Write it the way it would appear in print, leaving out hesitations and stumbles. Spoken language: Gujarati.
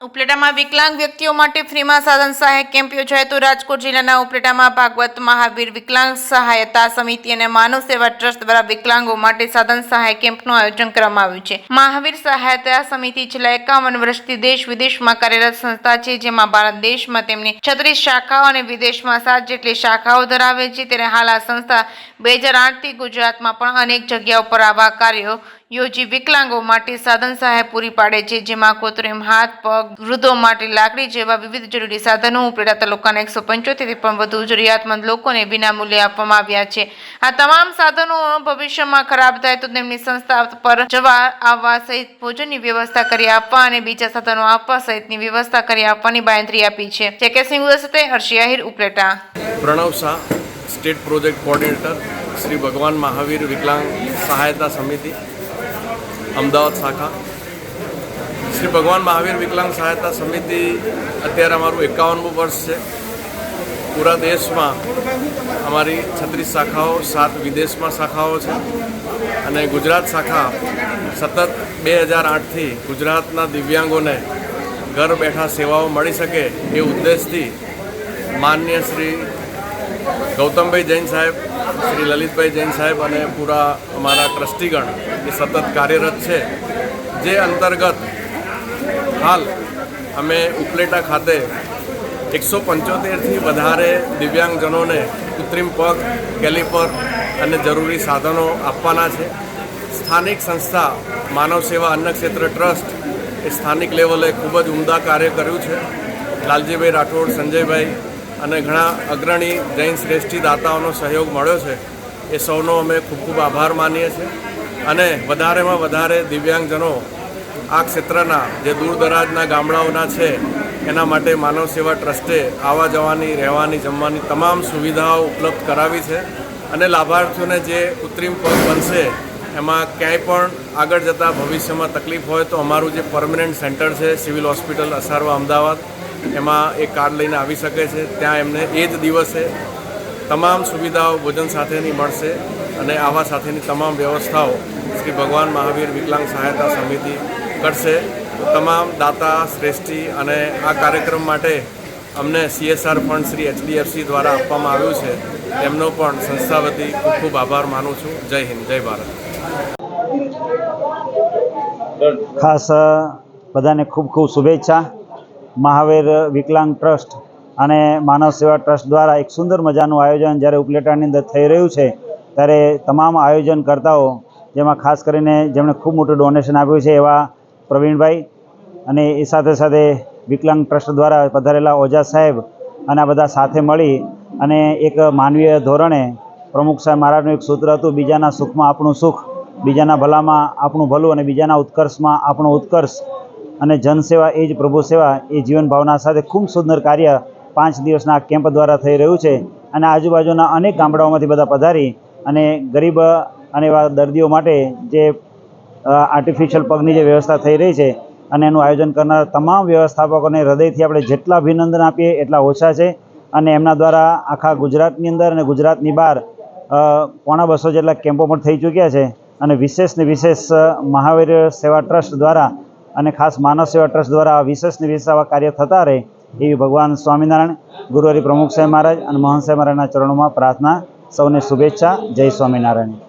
ઉપલેટામાં વિકલાંગ વ્યક્તિઓ માટે ફ્રીમાં સાધન સહાય કેમ્પ યોજાયો તો રાજકોટ જિલ્લાના ઉપલેટામાં ભાગવત મહાવીર વિકલાંગ સહાયતા સમિતિ અને માનવ સેવા ટ્રસ્ટ દ્વારા વિકલાંગો માટે સાધન સહાય કેમ્પનું આયોજન કરવામાં આવ્યું છે। મહાવીર સહાયતા સમિતિ છેલ્લા 51 વર્ષથી દેશ વિદેશમાં કાર્યરત સંસ્થા છે, જેમાં ભારત દેશમાં તેમની 36 શાખાઓ અને વિદેશમાં 7 જેટલી શાખાઓ ધરાવે છે। ત્યારે હાલ આ સંસ્થા 2008થી ગુજરાતમાં પણ અનેક જગ્યાઓ પર આવા કાર્યો યોજી વિકલાંગો માટે સાધન સહાય પૂરી પાડે છે, જેમાં કૃત્રિમ હાથ પગ, વૃદ્ધો માટે લાકડી જેવા વિવિધ જરૂરી સાધનો ઉપલેટા તાલુકાના 175થી પણ વધુ જરૂરિયાતમંદ લોકોને વિનામૂલ્યે આપવામાં આવ્યા છે। આ તમામ સાધનો ભવિષ્યમાં ખરાબ થાય તો તેમની સંસ્થા પર જવા આવવા સહિત ભોજનની વ્યવસ્થા કરી આપવા અને બીજા સાધનો આપવા સહિતની વ્યવસ્થા કરી આપવાની બાંયધરી આપી છે। જેકે સિંઘ સાથે Harshi Ahir, Upleta. Pranav Shah, state project coordinator, Shri Bhagwan Mahavir विकलांग सहायता समिति अमदावाद शाखा। श्री भगवान महावीर विकलांग सहायता समिति अत्यारे अमारू 51मुं वर्ष है। पूरा देश में अमारी 36 शाखाओं, 7 विदेश में शाखाओं है अने गुजरात शाखा सतत 2008 थी गुजरातना दिव्यांगों ने घर बैठा सेवाओं मળી सके ए उद्देश्य माननीय श्री गौतम भाई जैन साहेब, श्री ललित भाई जैन साहेब और पूरा अमारा ट्रस्टीगण ये सतत कार्यरत है। जे अंतर्गत हाल अमे उपलेटा खाते 175 थी वधारे दिव्यांगजनों ने कृत्रिम पग, कैलिपर और जरूरी साधनों आपवाना है। स्थानिक संस्था मानव सेवा अन्न क्षेत्र ट्रस्ट ए स्थानिक लेवले खूब ज उमदा कार्य कर्युं छे। लालजी भाई राठोड, संजय भाई અને ઘણા અગ્રણી જૈન શ્રેષ્ઠી દાતાઓનો સહયોગ મળ્યો છે। એ સૌનો અમે ખૂબ ખૂબ આભાર માનીએ છીએ અને વધારેમાં વધારે દિવ્યાંગજનો આ ક્ષેત્રના જે દૂરદરાજના ગામડાઓના છે એના માટે માનવ સેવા ટ્રસ્ટે આવવા જવાની, રહેવાની, જમવાની તમામ સુવિધાઓ ઉપલબ્ધ કરાવી છે અને લાભાર્થીઓને જે કૃત્રિમ પગ બનશે એમાં ક્યાંય પણ આગળ જતાં ભવિષ્યમાં તકલીફ હોય તો અમારું જે પરમનન્ટ સેન્ટર છે સિવિલ હોસ્પિટલ અસારવા અમદાવાદ એમાં એક કાર્ડ લઈને આવી શકે છે। ત્યાં એમને એ જ દિવસે તમામ સુવિધાઓ ભોજન સાથેની મળશે અને આવા સાથેની તમામ વ્યવસ્થાઓ શ્રી ભગવાન મહાવીર વિકલાંગ સહાયતા સમિતિ કરશે। તો તમામ દાતા શ્રેષ્ઠી અને આ કાર્યક્રમ માટે અમને CSR ફંડ શ્રી HDFC દ્વારા આપવામાં આવ્યું છે, એમનો પણ સંસ્થા વતી ખૂબ ખૂબ આભાર માનું છું। જય હિન્દ, જય ભારત। ખાસ બધાને ખૂબ ખૂબ શુભેચ્છા। મહાવીર વિકલાંગ ટ્રસ્ટ અને માનવ સેવા ટ્રસ્ટ દ્વારા એક સુંદર મજાનું આયોજન જ્યારે ઉપલેટાની અંદર થઈ રહ્યું છે, ત્યારે તમામ આયોજનકર્તાઓ જેમાં ખાસ કરીને જેમણે ખૂબ મોટું ડોનેશન આપ્યું છે એવા પ્રવીણભાઈ અને એ સાથે સાથે વિકલાંગ ટ્રસ્ટ દ્વારા પધારેલા ઓઝા સાહેબ અને આ બધા સાથે મળી અને એક માનવીય ધોરણે પ્રમુખ સાહેબ મહારાજનું એક સૂત્ર હતું, બીજાના સુખમાં આપણું સુખ, બીજાના ભલામાં આપણું ભલું અને બીજાના ઉત્કર્ષમાં આપણો ઉત્કર્ષ અને જનસેવા એ જ પ્રભુ સેવા એ જીવન ભાવના સાથે ખૂબ સુંદર કાર્ય 5 દિવસના કેમ્પ દ્વારા થઈ રહ્યું છે અને આજુબાજુના અનેક ગામડાઓમાંથી બધા પધારી અને ગરીબ અને એવા દર્દીઓ માટે જે આર્ટિફિશિયલ પગની જે વ્યવસ્થા થઈ રહી છે અને એનું આયોજન કરનાર તમામ વ્યવસ્થાપકોને હૃદયથી આપણે જેટલા અભિનંદન આપીએ એટલા ઓછા છે અને એમના દ્વારા આખા ગુજરાતની અંદર અને ગુજરાતની બહાર 250 જેટલા કેમ્પો પણ થઈ ચૂક્યા છે અને વિશેષ ને વિશેષ મહાવીર સેવા ટ્રસ્ટ દ્વારા અને ખાસ માનવ સેવા ટ્રસ્ટ દ્વારા વિશેષ ને વિશેષ આવા કાર્ય થતા રહે એવી ભગવાન સ્વામિનારાયણ, ગુરુહરિ પ્રમુખ સાહેબ મહારાજ અને મહંત સાહેબ મહારાજના ચરણોમાં પ્રાર્થના। સૌને શુભેચ્છા। જય સ્વામિનારાયણ।